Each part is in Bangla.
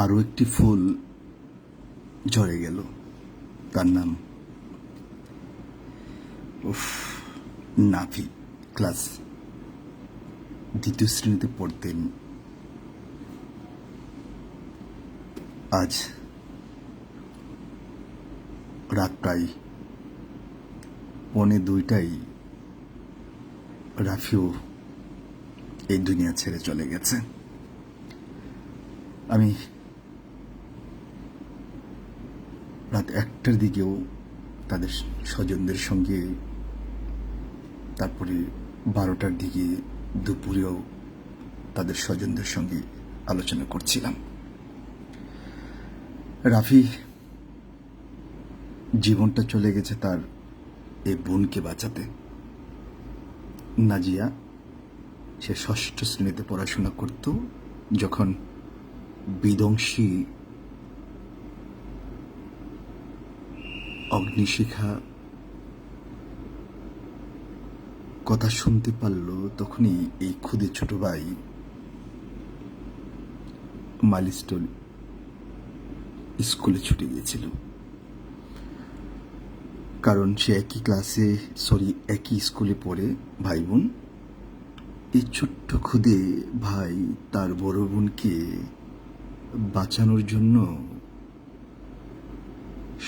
আরও একটি ফুল ঝরে গেল। তার নাম নাফি। ক্লাস 2য় শ্রেণীতে পড়তেন। আজ রাত প্রায় 1:45টায় রাফিও এই দুনিয়া ছেড়ে চলে গেছে। আমি রাত 1টার দিকেও তাদের স্বজনদের সঙ্গে, তারপরে 12টার দিকে দুপুরেও তাদের স্বজনদের সঙ্গে আলোচনা করছিলাম। রাফি জীবনটা চলে গেছে তার এই বোনকে বাঁচাতে। নাজিয়া, সে 6ষ্ঠ শ্রেণীতে পড়াশোনা করত যখন বিধ্বংসী অগ্নিশিখা কথা শুনতে পারল, তখনই এই খুদে ছোট ভাই মাইলস্টোন স্কুলে ছুটে গিয়েছিল। কারণ সে একই স্কুলে পড়ে ভাই বোন। এই ছোট্ট খুদে ভাই তার বড় বোনকে বাঁচানোর জন্য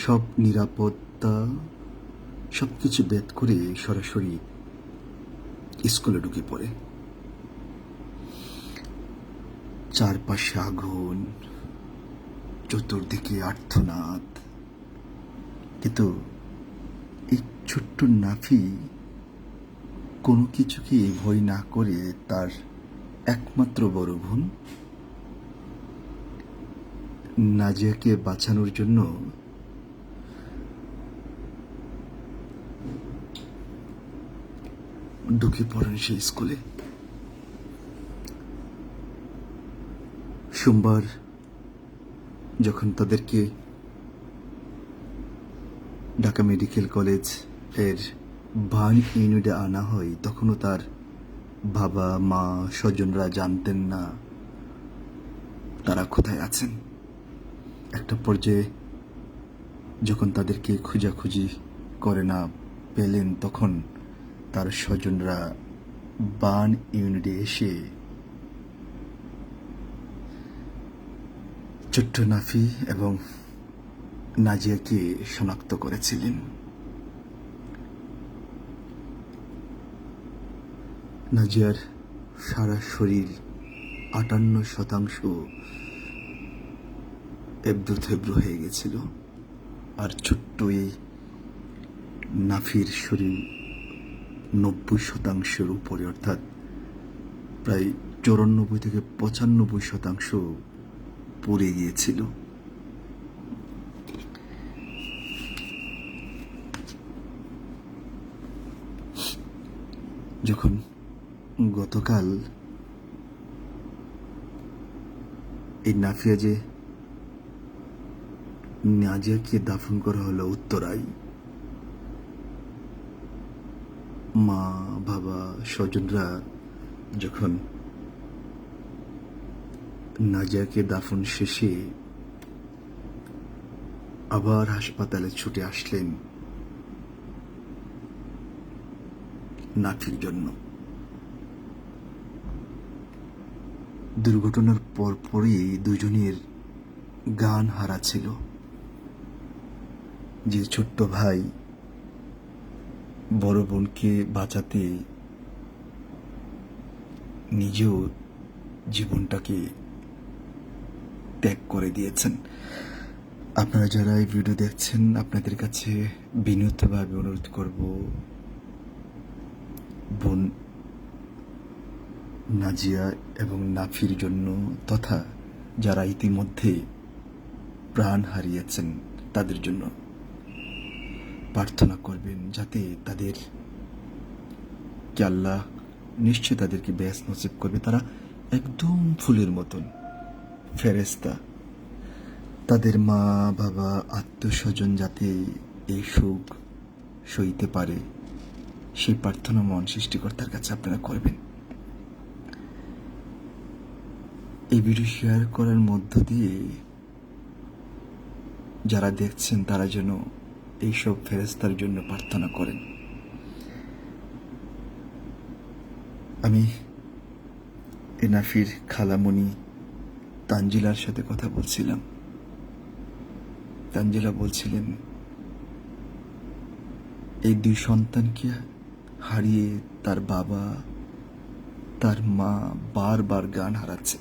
সব নিরাপত্তা সবকিছু ব্যাদ করে সরাসরি স্কুলে ঢুকে পড়ে। চারপাশে আগুন, চতুর্দিকে আর্তনাদ, কিন্তু এই ছোট্ট নাফি কোনো কিছুকে ভয় না করে তার একমাত্র বড় বোন নাজিয়াকে বাঁচানোর জন্য ঢুকে পড়েন সেই স্কুলে। সোমবার যখন তাদেরকে ঢাকা মেডিকেল কলেজ এর বার্ন ইউনিটে আনা হয়, তখনও তার বাবা মা স্বজনরা জানতেন না তারা কোথায় আছেন। একটা পর্যায়ে যখন তাদেরকে খোঁজাখুঁজি করে না পেলেন, তখন তার স্বজনরা বার্ন ইউনিটে এসে ছোট্ট নাফি এবং নাজিয়াকে শনাক্ত করেছিলেন। নাজিয়ার সারা শরীর 58% এবড়ো হয়ে গেছিল, আর ছোট্ট এই নাফির শরীর 90%-এর উপরে, অর্থাৎ প্রায় 94 থেকে 95% পড়ে গিয়েছিল। যখন গতকাল এই নাফিয়া যে নাজিয়াকে দাফন করা হলো উত্তরায়, মা বাবা স্বজনরা যখন নাজিয়াকে দাফন শেষে আবার হাসপাতালে ছুটে আসলেন নাফির জন্য। দুর্ঘটনার পরপরই দুজনের গান হারা ছিল। যে ছোট্ট ভাই বড় বোনকে বাঁচাতে নিজেও জীবনটাকে ত্যাগ করে দিয়েছেন। আপনারা যারা এই ভিডিও দেখছেন, আপনাদের কাছে বিনীতভাবে অনুরোধ করব, বোন নাজিয়া এবং নাফির জন্য, তথা যারা ইতিমধ্যে প্রাণ হারিয়েছেন তাদের জন্য প্রার্থনা করবেন, যাতে তাদের কে আল্লাহ নিশ্চয় তাদেরকে বেশ নসিব করবে। তারা একদম ফুলের মতন ফেরেশতা। তাদের মা বাবা আত্মীয় স্বজন যাতে এই সুখ সইতে পারে, সেই প্রার্থনা মন সৃষ্টিকর্তার কাছে আপনারা করবেন। এই ভিডিও শেয়ার করার মধ্য দিয়ে যারা দেখছেন তারা যেন এইসব ফেরেশতার জন্য প্রার্থনা করেন। আমি এনাফির খালামণি তানজিলার সাথে কথা বলছিলাম। তানজিলা বলছিলেন এই দুই সন্তানকে হারিয়ে তার বাবা তার মা বারবার গান হারাচ্ছে।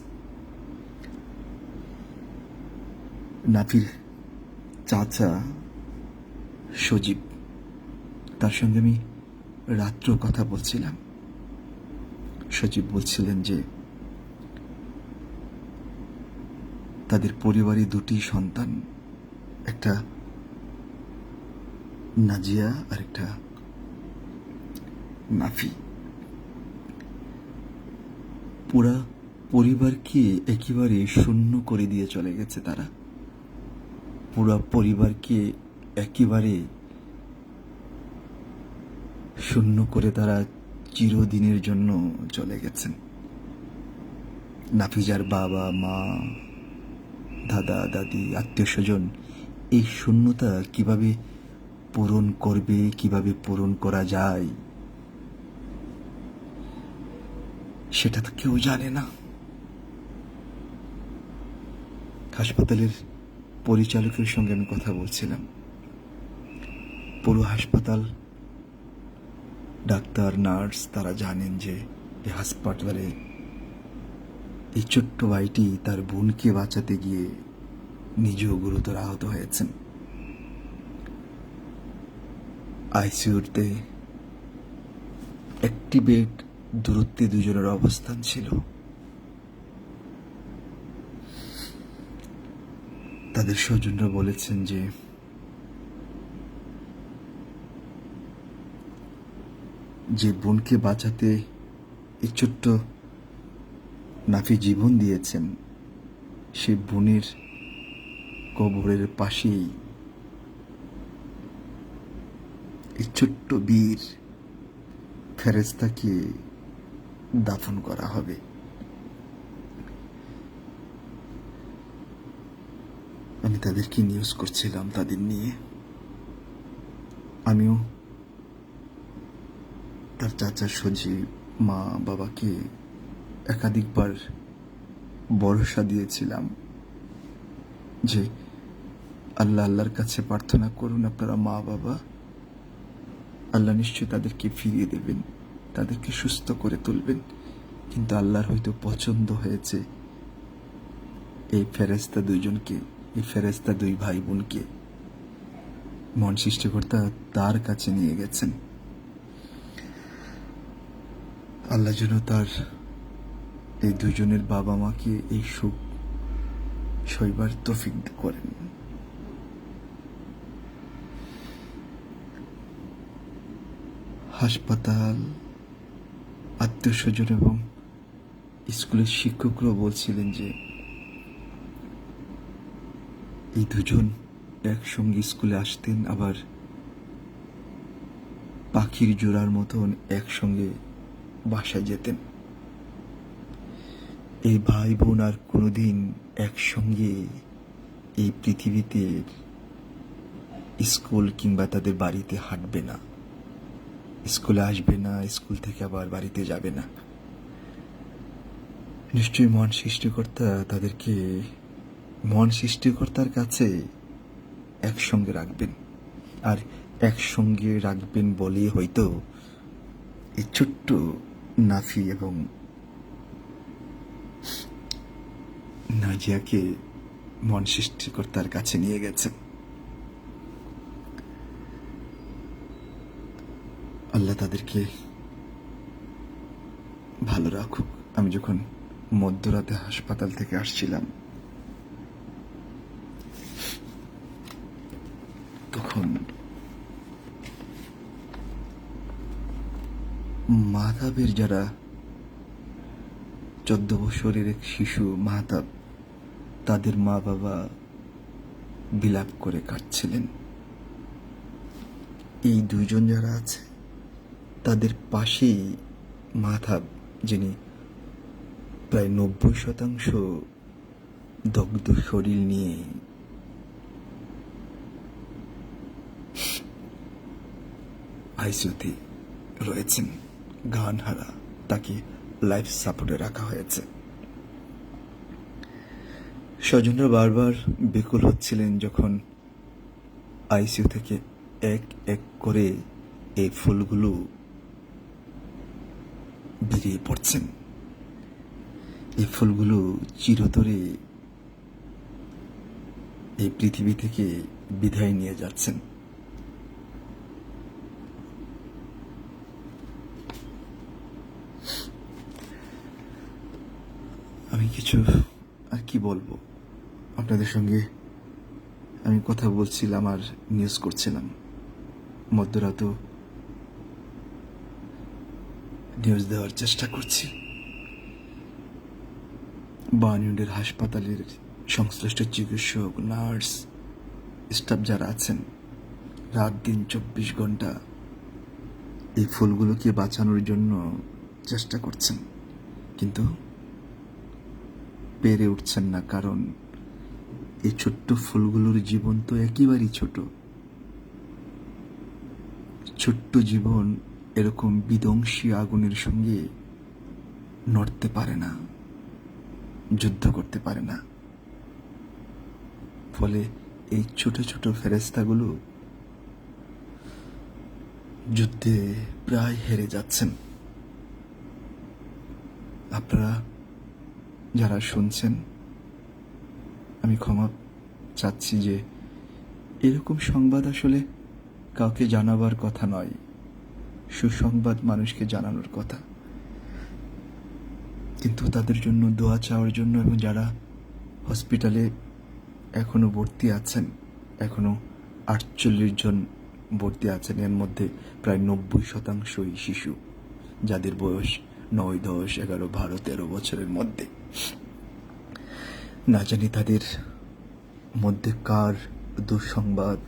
নাফির চাচা সজীব, তার সঙ্গে আমি রাত্র কথা বলছিলাম। সজীব বলছিলেন যে তাদের পরিবারে দুটি সন্তান, একটা নাজিয়া আর একটা নাফি। পুরা পরিবারকে একেবারে শূন্য করে দিয়ে চলে গেছে তারা। পুরা পরিবারকে একেবারে শূন্য করে তারা চিরদিনের জন্য চলে গেছেন। নাফিজার বাবা মা দাদা দাদি আত্মীয় স্বজন এই শূন্যতা কিভাবে পূরণ করবে, কিভাবে পূরণ করা যায় সেটা তো কেউ জানে না। হাসপাতালের পরিচালকের সঙ্গে আমি কথা বলছিলাম। পুরো হাসপাতাল, ডাক্তার নার্স তারা জানেন যে এই হাসপাতালে এই ছোট্ট ভাইটি তার বোনকে বাঁচাতে গিয়ে নিজেও গুরুতর আহত হয়েছেন। আইসিইউতে একটি বেড দূরত্বে দুজনের অবস্থান ছিল। তাদের স্বজনরা বলেছেন যে বোনকে বাঁচাতে এই ছোট্ট নাফি জীবন দিয়েছেন, সে বোনের কবরের পাশেই এই ছোট্ট বীর ফেরেশতাকে দাফন করা হবে। আমি তাদেরকে নিউজ করছিলাম তাদের নিয়ে। আমিও তার চাচা সজীব মা বাবাকে একাধিকবার ভরসা দিয়েছিলাম যে আল্লাহর কাছে প্রার্থনা করুন, আপনারা মা বাবা, আল্লাহ নিশ্চয় তাদেরকে ফিরিয়ে দেবেন, তাদেরকে সুস্থ করে তুলবেন। কিন্তু আল্লাহর হয়তো পছন্দ হয়েছে এই ফেরেশতা দুইজনকে, এই ফেরেশতা দুই ভাই বোনকে মন সৃষ্টিকর্তা তার কাছে নিয়ে গেছেন। আল্লাহ যেন তার এই দুজনের বাবা মাকে এই সুখ সইবার তৌফিক করেন। হাসপাতাল, আত্মীয় স্বজন এবং স্কুলের শিক্ষকরাও বলছিলেন যে এই দুজন একসঙ্গে স্কুলে আসতেন, আবার পাখির জোড়ার মতন একসঙ্গে বাসায় যেতেন। এই ভাই বোন আর কোনোদিন একসঙ্গে এই পৃথিবীতে স্কুল কিংবা তাদের বাড়িতে হাঁটবে না, স্কুলে আসবে না, স্কুল থেকে আবার বাড়িতে যাবে না। নিশ্চয়ই মহান সৃষ্টিকর্তা তাদেরকে মহান সৃষ্টিকর্তার কাছে একসঙ্গে রাখবেন। আর একসঙ্গে রাখবেন বলে হয়তো এই ছোট্ট নাফি এবং নাজিয়াকে মহান সৃষ্টিকর্তার কাছে নিয়ে গেছেন। আল্লাহ তাদেরকে ভালো রাখুক। আমি যখন মধ্যরাতে হাসপাতাল থেকে আসছিলাম তখন মাহতাবের যারা 14 বছরের এক শিশু মাহতাব, তাদের মা বাবা বিলাপ করে কাটছিলেন। এই দুইজন যারা আছে তাদের পাশেই মাহতাব, যিনি প্রায় 90% দগ্ধ শরীর নিয়ে আইসিইউতে রয়েছেন। গান হারা, তাকে লাইফ সাপোর্টে রাখা হয়েছে। স্বজনরা বারবার বেকুল হচ্ছিলেন যখন আইসিইউ থেকে এক এক করে এই ফুলগুলো বেরিয়ে পড়ছেন। এই ফুলগুলো চিরতরে এই পৃথিবী থেকে বিদায় নিয়ে যাচ্ছেন। আমি কিছু আর কি বলবো, আপনাদের সঙ্গে আমি কথা বলছিলাম আর নিউজ করছিলাম, মধ্যরাতেও নিউজ দেওয়ার চেষ্টা করছি। বার্নউডের হাসপাতালের সংশ্লিষ্ট চিকিৎসক, নার্স, স্টাফ যারা আছেন, রাত দিন 24 ঘন্টা এই ফুলগুলোকে বাঁচানোর জন্য চেষ্টা করছেন, কিন্তু পেরে উঠছেন না। কারণ এই ছোট্ট ফুলগুলোর জীবন তো একেবারেই ছোট। ছোট্ট জীবন এরকম বিধ্বংসী আগুনের সঙ্গে নড়তে পারে না, যুদ্ধ করতে পারে না। ফলে এই ছোট ছোট ফেরেশতাগুলো যুদ্ধে প্রায় হেরে যাচ্ছেন। আপনারা যারা শুনছেন, আমি ক্ষমা চাচ্ছি যে এরকম সংবাদ আসলে কাউকে জানাবার কথা নয়, সুসংবাদ মানুষকে জানানোর কথা। কিন্তু তাদের জন্য দোয়া চাওয়ার জন্য, এবং যারা হসপিটালে এখনো ভর্তি আছেন, এখনো 48 জন ভর্তি আছেন, এর মধ্যে প্রায় 90%ই শিশু, যাদের বয়স 9, 10, 11, 12, 13 বছরের মধ্যে। না জানি তাদের মধ্যে কার দুঃসংবাদ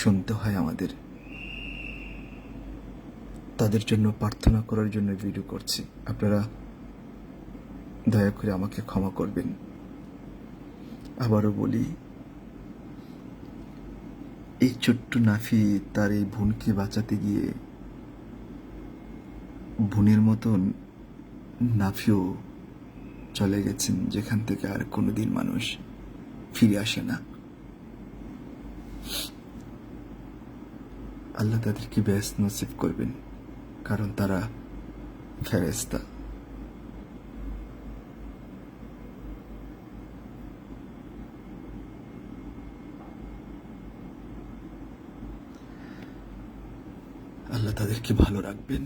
শুনতে হয় আমাদের। তাদের জন্য প্রার্থনা করার জন্য ভিডিও করছি। আপনারা দয়া করে আমাকে ক্ষমা করবেন। আবারও বলি, এই ছোট্ট নাফি তার এই বোনকে বাঁচাতে গিয়ে বোনের মতন নাফিও চলে গেছেন, যেখান থেকে আর কোনোদিন মানুষ ফিরে আসে না। আল্লাহ তাদেরকে বেহেশত নসিব করবেন, কারণ তারা ফেরেশতা। আল্লাহ তাদেরকে ভালো রাখবেন।